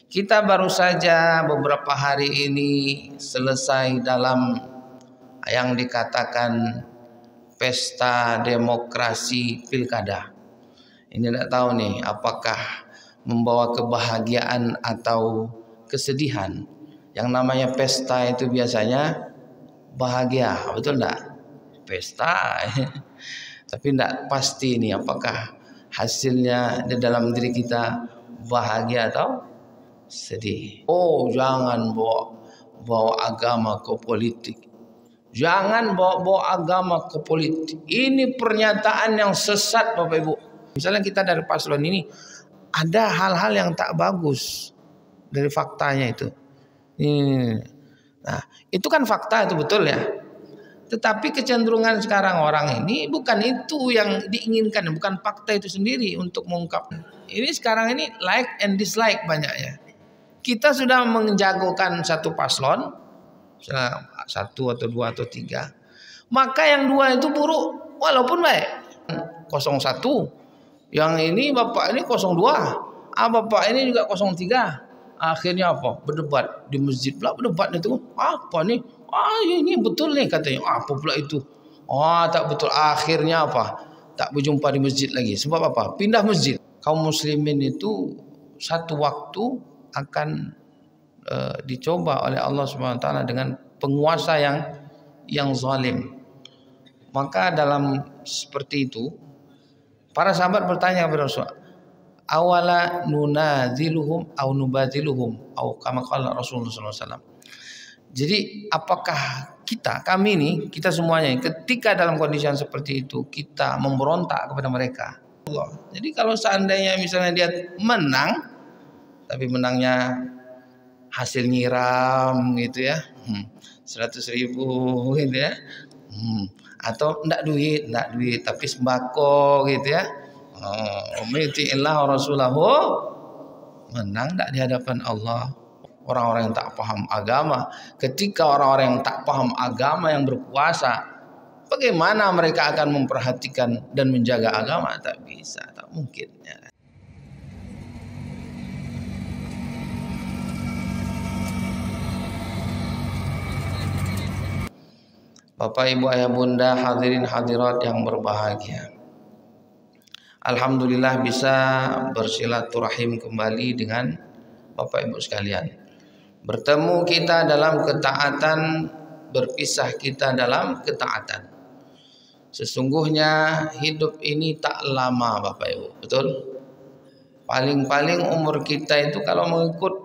Kita baru saja beberapa hari ini selesai dalam yang dikatakan pesta demokrasi pilkada. Ini tidak tahu nih apakah membawa kebahagiaan atau kesedihan. Yang namanya pesta itu biasanya bahagia, betul enggak? Pesta. Tapi tidak pasti ini apakah hasilnya di dalam diri kita bahagia atau sedih. Oh, jangan bawa agama ke politik. Jangan bawa agama ke politik. Ini pernyataan yang sesat, Bapak Ibu. Misalnya kita dari paslon ini ada hal-hal yang tak bagus dari faktanya itu. Nah, itu kan fakta, itu betul ya. Tetapi kecenderungan sekarang orang ini bukan itu yang diinginkan, bukan fakta itu sendiri untuk mengungkap. Ini sekarang ini like and dislike banyaknya. Kita sudah menjagokan satu paslon, misalnya 1 atau 2 atau 3, maka yang 2 itu buruk walaupun baik. 01, yang ini bapak ini 02, bapak ini juga 03. Akhirnya apa? Berdebat di masjid pula, berdebat itu apa nih? Ini betul nih katanya. Apa pula itu? Tak betul. Akhirnya apa? Tak berjumpa di masjid lagi. Sebab apa? Pindah masjid. Kaum muslimin itu satu waktu akan dicoba oleh Allah Subhanahu wa taala dengan penguasa yang zalim. Maka dalam seperti itu para sahabat bertanya kepada Rasulullah, awala nunaziluhum au nubaziluhum au kama qala Rasulullah sallallahu alaihi wasallam. Jadi apakah kita semuanya ketika dalam kondisi yang seperti itu kita memberontak kepada mereka? Jadi kalau seandainya misalnya dia menang, tapi menangnya hasil nyiram gitu ya, 100.000 gitu ya, atau enggak duit tapi sembako gitu ya, umitiillah rasulahu, menang enggak di hadapan Allah. Orang-orang yang tak paham agama, ketika orang-orang yang tak paham agama yang berkuasa, bagaimana mereka akan memperhatikan dan menjaga agama? Tak bisa, tak mungkin ya. Bapak, Ibu, Ayah, Bunda, hadirin hadirat yang berbahagia. Alhamdulillah bisa bersilaturahim kembali dengan Bapak Ibu sekalian. Bertemu kita dalam ketaatan, berpisah kita dalam ketaatan. Sesungguhnya hidup ini tak lama, Bapak Ibu, betul? Paling-paling umur kita itu kalau mengikut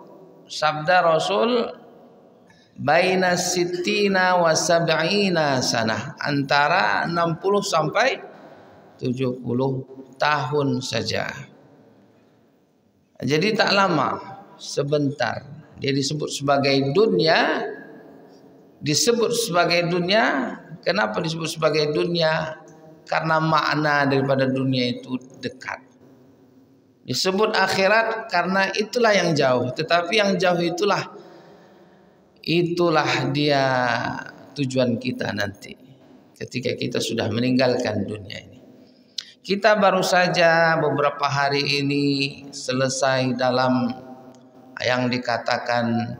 sabda Rasul baina sittina wa sab'ina sanah, antara 60 sampai 70 tahun saja. Jadi tak lama, sebentar. Dia disebut sebagai dunia. Kenapa disebut sebagai dunia? Karena makna daripada dunia itu dekat. Disebut akhirat karena itulah yang jauh. Tetapi yang jauh itulah dia tujuan kita nanti ketika kita sudah meninggalkan dunia ini. Kita baru saja beberapa hari ini selesai dalam yang dikatakan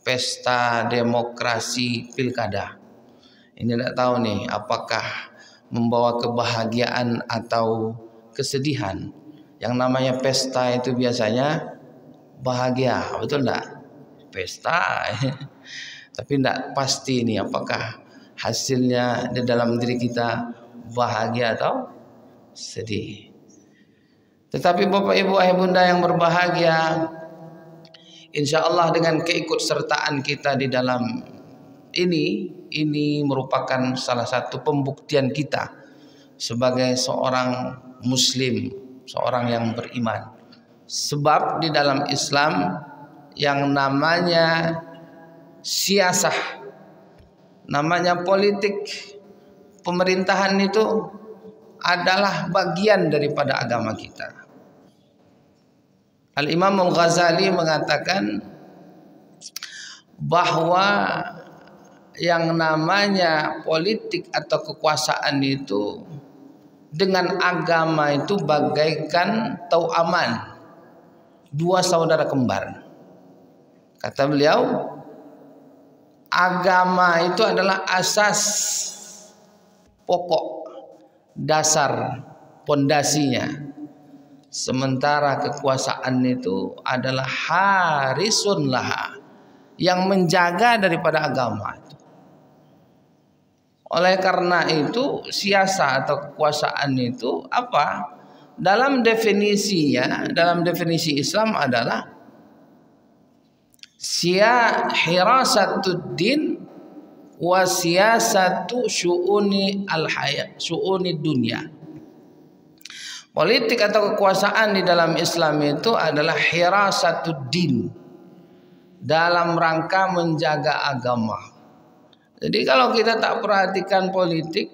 pesta demokrasi pilkada. Ini tidak tahu nih apakah membawa kebahagiaan atau kesedihan. Yang namanya pesta itu biasanya bahagia, betul enggak? Pesta. Tapi tidak pasti ini apakah hasilnya di dalam diri kita bahagia atau sedih. Tetapi Bapak, Ibu, Ayah, Bunda yang berbahagia, insya Allah dengan keikutsertaan kita di dalam ini merupakan salah satu pembuktian kita sebagai seorang muslim, seorang yang beriman. Sebab di dalam Islam yang namanya siasah, namanya politik, pemerintahan itu adalah bagian daripada agama kita. Al-Imam Al-Ghazali mengatakan bahwa yang namanya politik atau kekuasaan itu dengan agama itu bagaikan tauaman, dua saudara kembar. Kata beliau, agama itu adalah asas pokok, dasar, pondasinya. Sementara kekuasaan itu adalah harisun laha, yang menjaga daripada agama. Oleh karena itu siasa atau kekuasaan itu apa? Dalam definisinya, dalam definisi Islam adalah hirasatud din wa siyasatu syu'uni al-hayat, syu'uni dunia. Politik atau kekuasaan di dalam Islam itu adalah hirasatud din, dalam rangka menjaga agama. Jadi kalau kita tak perhatikan politik,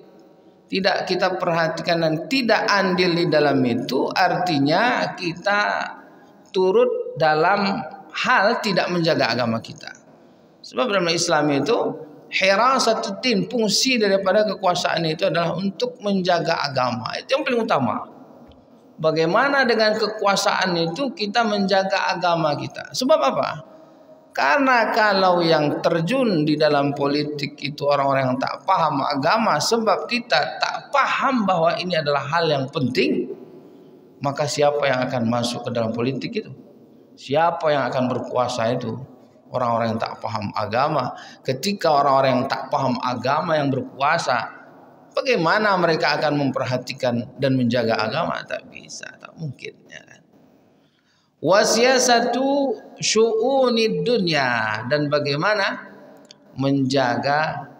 tidak kita perhatikan dan tidak andil di dalam itu, artinya kita turut dalam hal tidak menjaga agama kita. Sebab dalam Islam itu hirasatud din, fungsi daripada kekuasaan itu adalah untuk menjaga agama. Itu yang paling utama. Bagaimana dengan kekuasaan itu kita menjaga agama kita? Sebab apa? Karena kalau yang terjun di dalam politik itu orang-orang yang tak paham agama, sebab kita tak paham bahwa ini adalah hal yang penting, maka siapa yang akan masuk ke dalam politik itu? Siapa yang akan berkuasa itu? Orang-orang yang tak paham agama. Ketika orang-orang yang tak paham agama yang berkuasa, bagaimana mereka akan memperhatikan dan menjaga agama? Tak bisa, tak mungkin. Ya kan? Wasiyasatu syu'unid dunya, dan bagaimana menjaga,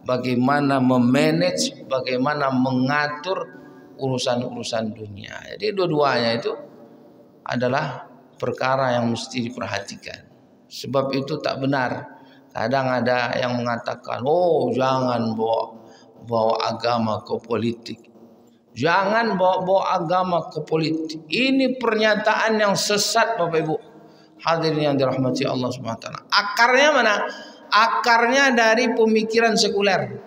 bagaimana memanage, bagaimana mengatur urusan-urusan dunia. Jadi dua-duanya itu adalah perkara yang mesti diperhatikan. Sebab itu tak benar. Kadang ada yang mengatakan, oh jangan bawa agama ke politik. Jangan bawa agama ke politik. Ini pernyataan yang sesat, Bapak Ibu hadirin yang dirahmati Allah Subhanahu wa taala. Akarnya mana? Akarnya dari pemikiran sekuler.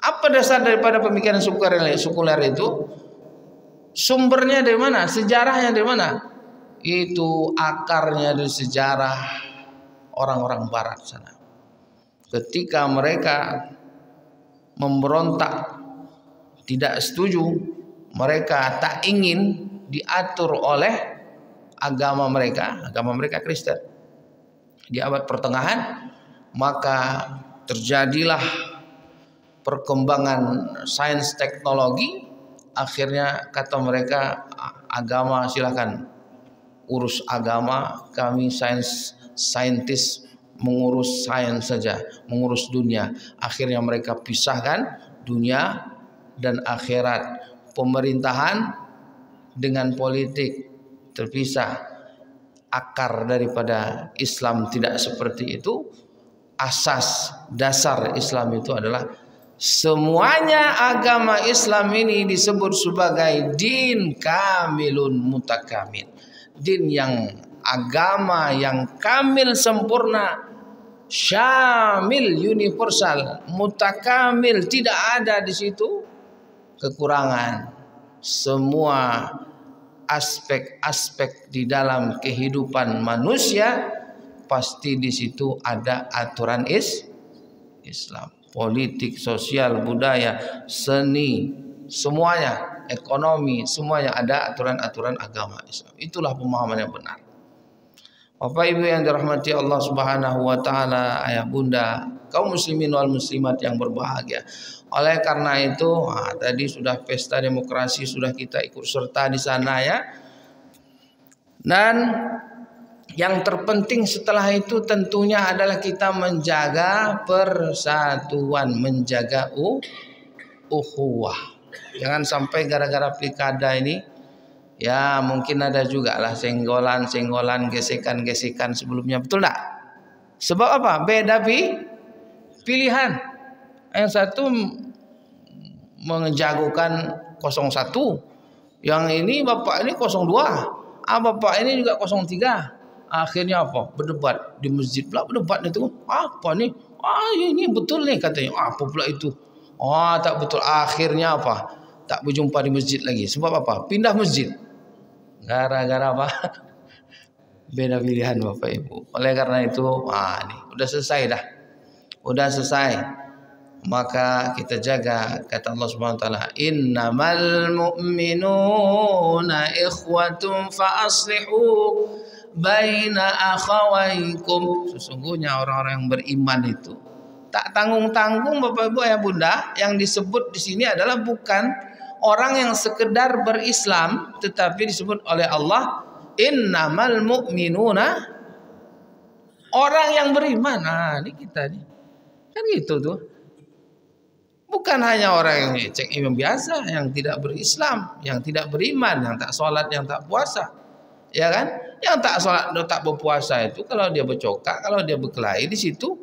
Apa dasar daripada pemikiran sekuler itu? Sumbernya dari mana? Sejarahnya dari mana? Itu akarnya dari sejarah orang-orang barat sana. Ketika mereka memberontak, tidak setuju, mereka tak ingin diatur oleh agama mereka Kristen. Di abad pertengahan, maka terjadilah perkembangan sains teknologi. Akhirnya kata mereka, agama silakan urus agama, kami saintis mengurus sains saja, mengurus dunia. Akhirnya mereka pisahkan dunia dan akhirat, pemerintahan dengan politik terpisah. Akar daripada Islam tidak seperti itu. Asas dasar Islam itu adalah semuanya agama Islam ini disebut sebagai din kamilun mutakamil. Din yang agama yang kamil sempurna, syamil universal, mutakamil, tidak ada di situ kekurangan. Semua aspek-aspek di dalam kehidupan manusia pasti di situ ada aturan Islam. Politik, sosial, budaya, seni, semuanya, ekonomi, semuanya ada aturan-aturan agama Islam. Itulah pemahaman yang benar. Bapak Ibu yang dirahmati Allah Subhanahu wa taala, ayah bunda, kaum muslimin wal muslimat yang berbahagia. Oleh karena itu, tadi sudah pesta demokrasi, sudah kita ikut serta di sana ya. Dan yang terpenting setelah itu tentunya adalah kita menjaga persatuan, menjaga ukhuwah. Jangan sampai gara-gara pilkada ini, ya mungkin ada juga lah senggolan, gesekan sebelumnya, betul tak? Sebab apa? Beda pilihan. Yang satu menjagokan 01, yang ini bapak ini 02, bapak ini juga 03. Akhirnya apa? Berdebat di masjid pula, berdebat itu apa nih? Ini betul nih katanya. Apa pula itu? Tak betul. Akhirnya apa? Tak berjumpa di masjid lagi. Sebab apa? Pindah masjid. Gara-gara apa? Beda pilihan Bapak Ibu. Oleh karena itu, ini udah selesai dah. Udah selesai. Maka kita jaga, kata Allah Subhanahu wa taala, innamal mu'minuna ikhwatun fa aslihu baina akhawaykum. Sesungguhnya orang-orang yang beriman itu tak tanggung-tanggung Bapak Ibu ayah Bunda. Yang disebut di sini adalah bukan orang yang sekedar berislam, tetapi disebut oleh Allah innamal mu'minuna, orang yang beriman. Ini kita nih. Kan gitu tuh. Bukan hanya orang yang cek imam biasa, yang tidak berislam, yang tidak beriman, yang tak sholat, yang tak puasa. Ya kan? Yang tak sholat, tak berpuasa itu kalau dia bercokak, kalau dia berkelahi di situ,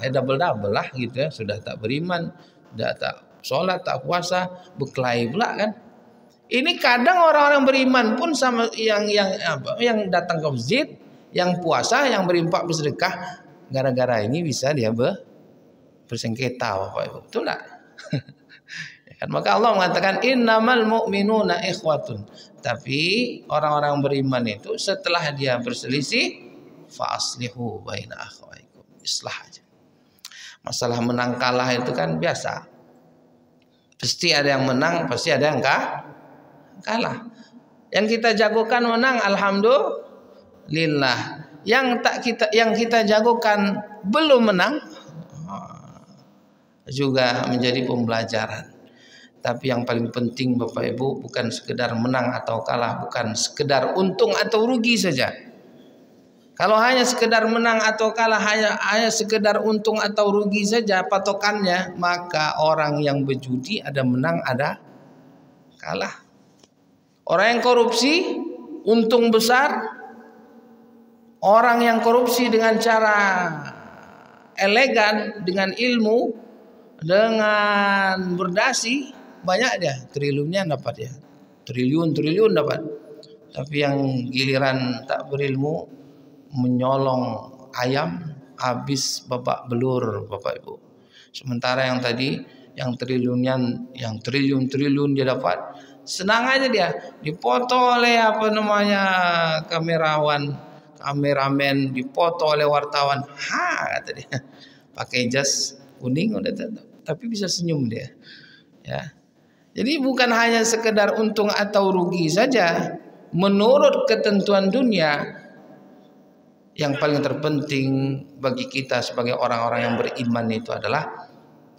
double-double lah gitu ya. Sudah tak beriman, sudah tak sholat, tak puasa, berkelahi pula kan. Ini kadang orang-orang beriman pun sama yang datang ke masjid, yang puasa, yang berinfak bersedekah, gara-gara ini bisa dia bersengketa Bapak Ibu. Betul tak? Maka Allah mengatakan innamal mu'minuna ikhwatun. Tapi orang-orang beriman itu setelah dia berselisih, fa aslihu baina akhawaykum. Islah aja. Masalah menang kalah itu kan biasa. Pasti ada yang menang, pasti ada yang kalah. Yang kita jagokan menang, alhamdulillah. Yang kita jagokan belum menang, juga menjadi pembelajaran. Tapi yang paling penting Bapak Ibu bukan sekedar menang atau kalah, bukan sekedar untung atau rugi saja. Kalau hanya sekedar menang atau kalah, hanya sekedar untung atau rugi saja patokannya, maka orang yang berjudi ada menang ada kalah. Orang yang korupsi untung besar, orang yang korupsi dengan cara elegan, dengan ilmu, dengan berdasi, banyak dia, triliunnya dapat ya, triliun dapat. Tapi yang giliran tak berilmu, menyolong ayam, habis babak belur Bapak Ibu. Sementara yang tadi, yang triliun dia dapat, senang aja dia, dipoto oleh kameramen, dipoto oleh wartawan, kata dia, pakai jas kuning udah tapi bisa senyum dia. Ya. Jadi bukan hanya sekedar untung atau rugi saja. Menurut ketentuan dunia, yang paling terpenting bagi kita sebagai orang-orang yang beriman itu adalah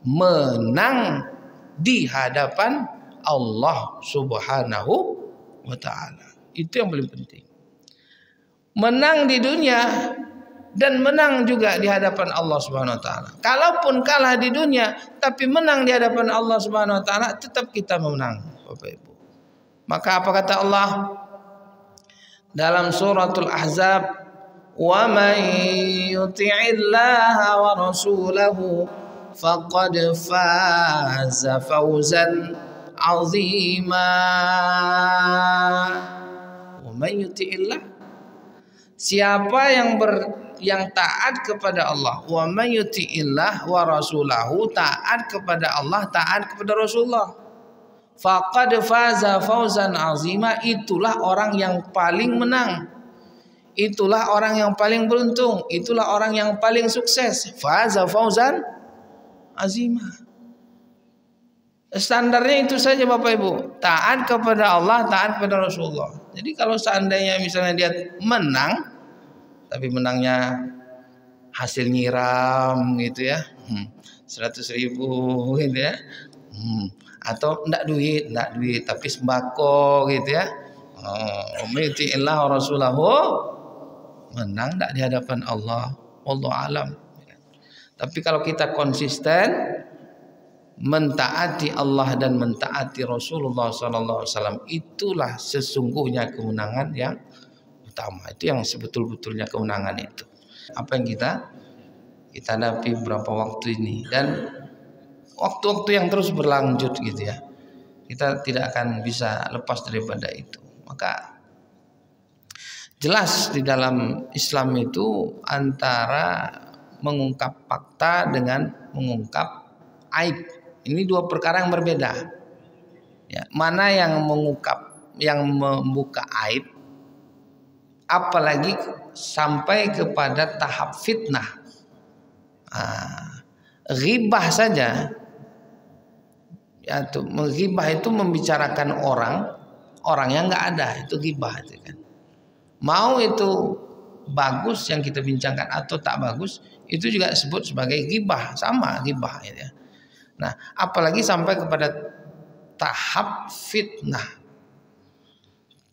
menang di hadapan Allah Subhanahu wa taala. Itu yang paling penting. Menang di dunia dan menang juga di hadapan Allah Subhanahu wa taala. Kalaupun kalah di dunia tapi menang di hadapan Allah Subhanahu wa taala, tetap kita menang, Bapak Ibu. Maka apa kata Allah dalam suratul Ahzab, "Wa may yuti'illaha wa rasulahu faqad faza fawzan 'azima." Wa may yuti'illah, siapa yang taat kepada Allah, wa may yuti'illah wa rasulahu, taat kepada Allah, taat kepada Rasulullah, faqad faza fawzan azima, itulah orang yang paling menang, itulah orang yang paling beruntung, itulah orang yang paling sukses. Faza fawzan azima. Standarnya itu saja Bapak Ibu, taat kepada Allah, taat kepada Rasulullah. Jadi kalau seandainya misalnya dia menang, tapi menangnya hasil nyiram gitu ya, 100.000 gitu ya, atau enggak duit tapi sembako gitu ya, Allah Rasulahu, menang enggak di hadapan Allah, wallahu alam. Tapi kalau kita konsisten mentaati Allah dan mentaati Rasulullah SAW, itulah sesungguhnya kemenangan yang utama. Itu yang sebetul-betulnya kemenangan itu. Apa yang kita hadapi beberapa waktu ini, dan waktu-waktu yang terus berlanjut gitu ya. Kita tidak akan bisa lepas daripada itu. Maka jelas di dalam Islam itu antara mengungkap fakta dengan mengungkap aib. Ini dua perkara yang berbeda. Ya, mana yang mengungkap, yang membuka aib, apalagi sampai kepada tahap fitnah. Ghibah saja, yaitu menghibah itu membicarakan orang yang nggak ada, itu ghibah itu kan. Mau itu bagus yang kita bincangkan atau tak bagus, itu juga disebut sebagai ghibah, sama ghibah ya. Nah, apalagi sampai kepada tahap fitnah.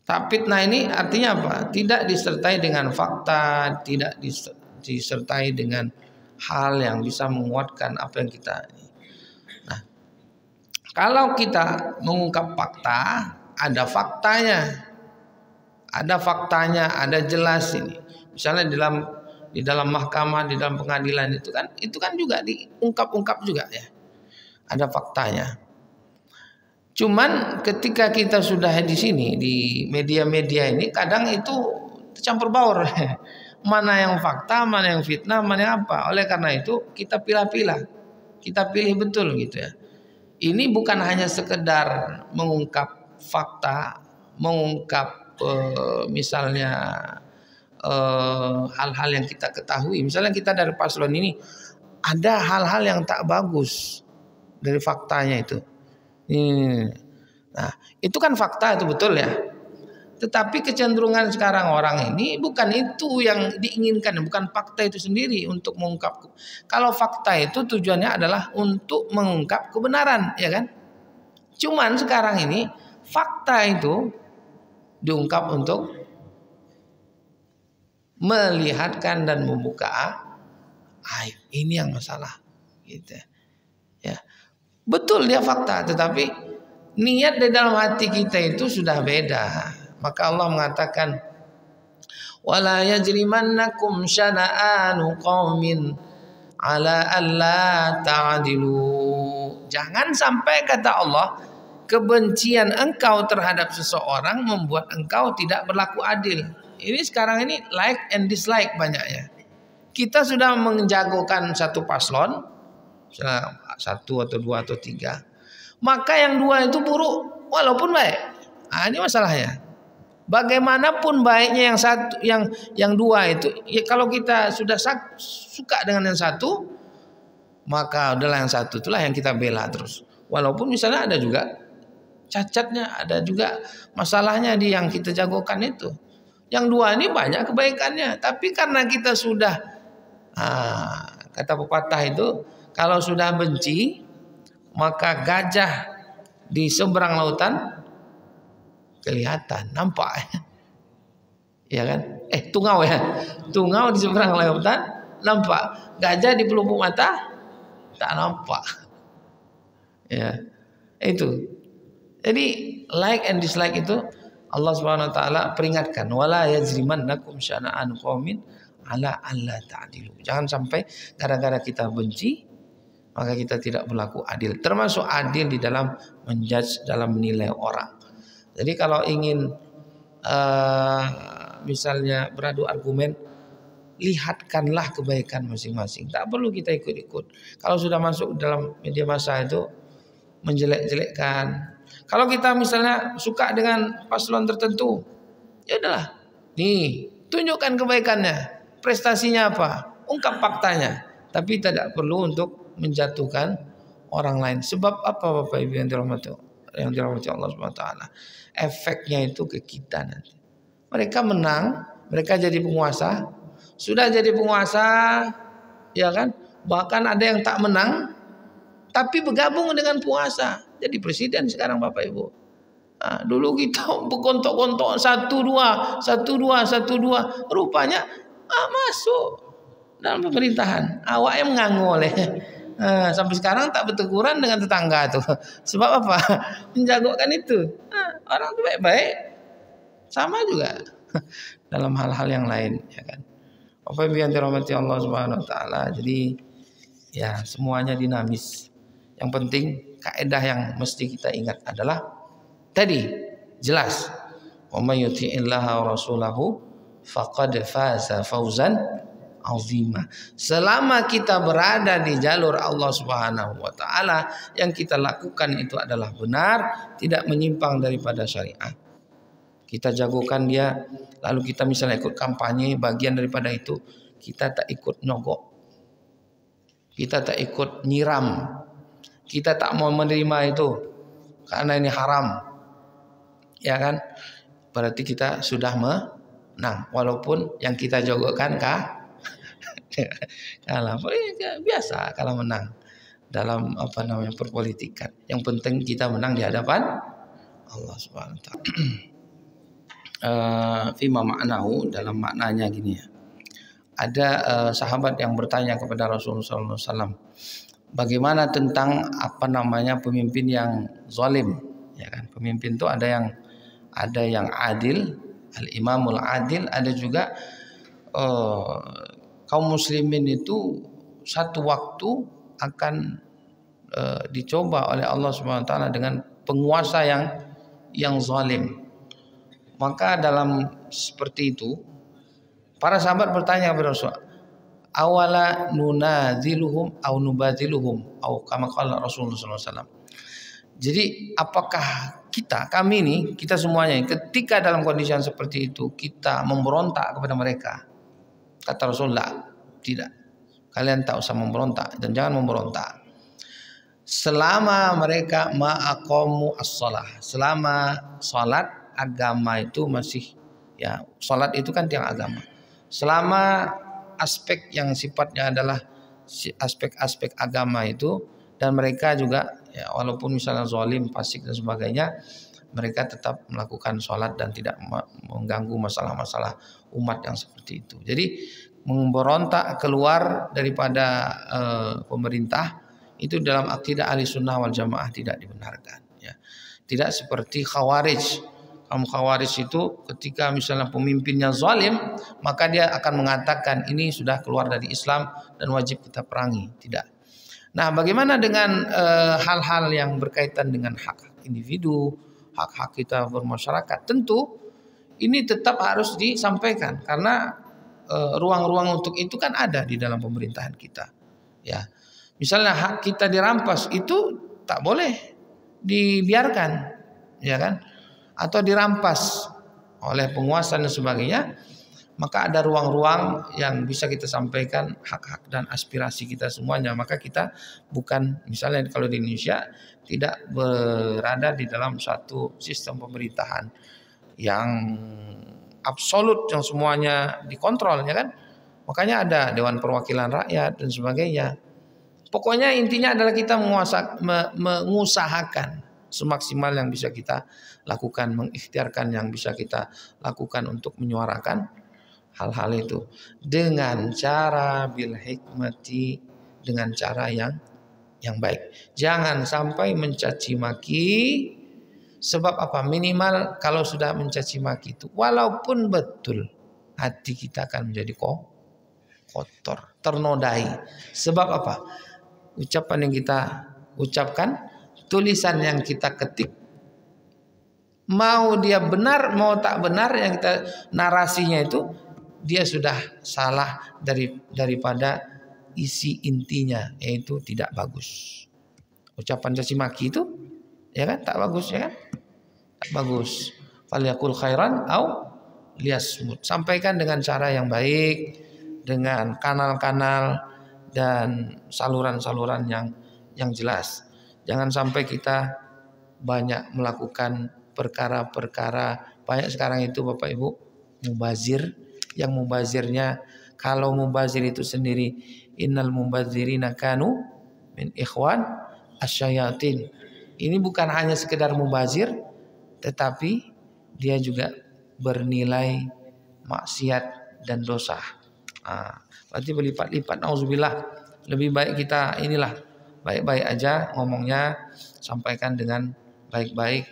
Tahap fitnah ini artinya apa? Tidak disertai dengan fakta, tidak disertai dengan hal yang bisa menguatkan apa yang kita. Nah, kalau kita mengungkap fakta, ada faktanya, ada jelas ini. Misalnya di dalam mahkamah, di dalam pengadilan itu kan juga diungkap-ungkap juga ya. Ada faktanya. Cuman ketika kita sudah di sini di media-media ini kadang itu campur baur. Mana yang fakta, mana yang fitnah, mana yang apa. Oleh karena itu kita pilih-pilih. Kita pilih betul gitu ya. Ini bukan hanya sekedar mengungkap fakta, mengungkap misalnya hal-hal yang kita ketahui. Misalnya kita dari paslon ini ada hal-hal yang tak bagus dari faktanya itu. Nah, itu kan fakta, itu betul ya. Tetapi kecenderungan sekarang orang ini bukan itu yang diinginkan, bukan fakta itu sendiri untuk mengungkap. Kalau fakta itu tujuannya adalah untuk mengungkap kebenaran, ya kan? Cuman sekarang ini fakta itu diungkap untuk melihatkan dan membuka aib. Ini yang masalah, gitu ya. Betul dia fakta, tetapi niat di dalam hati kita itu sudah beda. Maka Allah mengatakan, wala yajrimannakum syana'anu qaumin ala alla ta'dilu. Jangan sampai kata Allah, kebencian engkau terhadap seseorang membuat engkau tidak berlaku adil. Ini sekarang ini like and dislike banyaknya. Kita sudah menjagokan satu paslon, misalnya 1 atau 2 atau 3, maka yang 2 itu buruk walaupun baik. Nah, ini masalahnya. Bagaimanapun baiknya yang satu, yang 2 itu, ya kalau kita sudah suka dengan yang 1, maka adalah yang 1 itulah yang kita bela terus. Walaupun misalnya ada juga cacatnya, ada juga masalahnya di yang kita jagokan itu. Yang 2 ini banyak kebaikannya, tapi karena kita sudah kata pepatah itu, kalau sudah benci, maka gajah di seberang lautan kelihatan, nampak ya kan? Tungau ya, tungau di seberang lautan nampak, gajah di pelupuk mata tak nampak. Ya, itu. Jadi like and dislike itu Allah Subhanahu wa taala peringatkan, wala yajrimannakum syana'an qaumin ala alla ta'dilu. Jangan sampai gara-gara kita benci maka kita tidak berlaku adil. Termasuk adil di dalam menjudge, dalam menilai orang. Jadi kalau ingin misalnya beradu argumen, lihatkanlah kebaikan masing-masing. Tak perlu kita ikut-ikut. Kalau sudah masuk dalam media massa itu menjelek-jelekkan. Kalau kita misalnya suka dengan paslon tertentu, ya udahlah. Nih, tunjukkan kebaikannya, prestasinya apa, ungkap faktanya. Tapi tidak perlu untuk menjatuhkan orang lain. Sebab apa Bapak Ibu yang dirahmati Allah Subhanahu wa taala? Efeknya itu ke kita nanti. Mereka menang, mereka jadi penguasa, sudah jadi penguasa, ya kan? Bahkan ada yang tak menang tapi bergabung dengan penguasa. Jadi presiden sekarang Bapak Ibu. Nah, dulu kita berkontok-kontok 1-2, rupanya masuk dalam pemerintahan. Awaknya mengangguk oleh. Sampai sekarang tak berteguran dengan tetangga tuh. Sebab apa? Menjagokan itu. Orang itu baik-baik. Sama juga dalam hal-hal yang lain, ya kan. Bapak Ibu yang dirahmati Allah Subhanahu wa taala. Jadi ya semuanya dinamis. Yang penting kaidah yang mesti kita ingat adalah tadi jelas, wa may yuti'illaha wa rasulahu faqad faza fauzan azima. Selama kita berada di jalur Allah Subhanahu wa taala, yang kita lakukan itu adalah benar, tidak menyimpang daripada syariat. kita jagokan dia, lalu kita misalnya ikut kampanye, bagian daripada itu kita tak ikut nyogok, kita tak ikut nyiram, kita tak mau menerima itu karena ini haram, ya kan? Berarti kita sudah menang, walaupun yang kita jogokkan kalah. Biasa kalah menang dalam perpolitikan. Yang penting kita menang di hadapan Allah Subhanahu wa taala. Fima ma'nahu, dalam maknanya gini ya. Ada sahabat yang bertanya kepada Rasulullah SAW, bagaimana tentang pemimpin yang zalim, ya kan? Pemimpin itu ada yang adil, al-imamul adil, ada juga kaum muslimin itu satu waktu akan dicoba oleh Allah Subhanahu wa taala dengan penguasa yang zalim. Maka dalam seperti itu para sahabat bertanya kepada Rasul, awala nunaziluhum au nubaziluhum au kama qala Rasulullah sallallahu alaihi wasallam. Jadi apakah kita semuanya ketika dalam kondisi yang seperti itu kita memberontak kepada mereka? Kata Rasulullah, tidak. Kalian tak usah memberontak dan jangan memberontak selama mereka ma'aqamu as-shalah, selama salat agama itu masih, ya, salat itu kan tiang agama. Selama aspek yang sifatnya adalah aspek-aspek agama itu, dan mereka juga, ya, walaupun misalnya zalim, fasik dan sebagainya, mereka tetap melakukan salat dan tidak mengganggu masalah-masalah umat yang seperti itu. Jadi memberontak keluar daripada pemerintah itu dalam akidah ahli sunnah wal jamaah tidak dibenarkan, ya. Tidak seperti khawarij. Khawarij itu ketika misalnya pemimpinnya zalim, maka dia akan mengatakan ini sudah keluar dari Islam dan wajib kita perangi. Tidak. Nah, bagaimana dengan hal-hal yang berkaitan dengan hak individu, hak-hak kita bermasyarakat? Tentu ini tetap harus disampaikan karena ruang-ruang untuk itu kan ada di dalam pemerintahan kita, ya. Misalnya hak kita dirampas, itu tak boleh dibiarkan, ya kan? Atau dirampas oleh penguasa dan sebagainya, maka ada ruang-ruang yang bisa kita sampaikan hak-hak dan aspirasi kita semuanya. Maka kita bukan, misalnya kalau di Indonesia, tidak berada di dalam satu sistem pemerintahan yang absolut, yang semuanya dikontrol, ya kan? Makanya ada Dewan Perwakilan Rakyat dan sebagainya. Pokoknya intinya adalah kita mengusahakan semaksimal yang bisa kita lakukan, mengikhtiarkan yang bisa kita lakukan untuk menyuarakan hal-hal itu dengan cara bil hikmati, dengan cara yang baik. Jangan sampai mencaci maki. Sebab apa? Minimal kalau sudah mencaci maki itu, walaupun betul, hati kita akan menjadi kotor, ternodai. Sebab apa? Ucapan yang kita ucapkan, tulisan yang kita ketik, mau dia benar mau tak benar, yang kita narasinya itu dia sudah salah daripada isi intinya, yaitu tidak bagus. Ucapan caci maki itu, ya kan, tak bagus, ya kan, tak bagus. Falyaqul khairan au liyasmut. Sampaikan dengan cara yang baik, dengan kanal-kanal dan saluran-saluran yang jelas. Jangan sampai kita banyak melakukan perkara-perkara. Banyak sekarang itu Bapak Ibu mubazir. Yang mubazirnya, kalau mubazir itu sendiri, innal mubazirina kanu min ikhwan asyayatin. Ini bukan hanya sekedar mubazir, tetapi dia juga bernilai maksiat dan dosa. Berarti berlipat-lipat. Nauzubillah. Lebih baik kita baik-baik aja ngomongnya, sampaikan dengan baik-baik.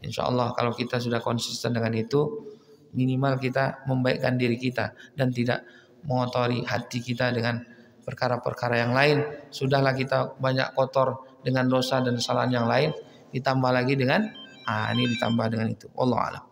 Insya Allah kalau kita sudah konsisten dengan itu, minimal kita membaikkan diri kita dan tidak mengotori hati kita dengan perkara-perkara yang lain. Sudahlah kita banyak kotor dengan dosa dan kesalahan yang lain, ditambah lagi dengan ini ditambah dengan itu. Wallahu a'lam.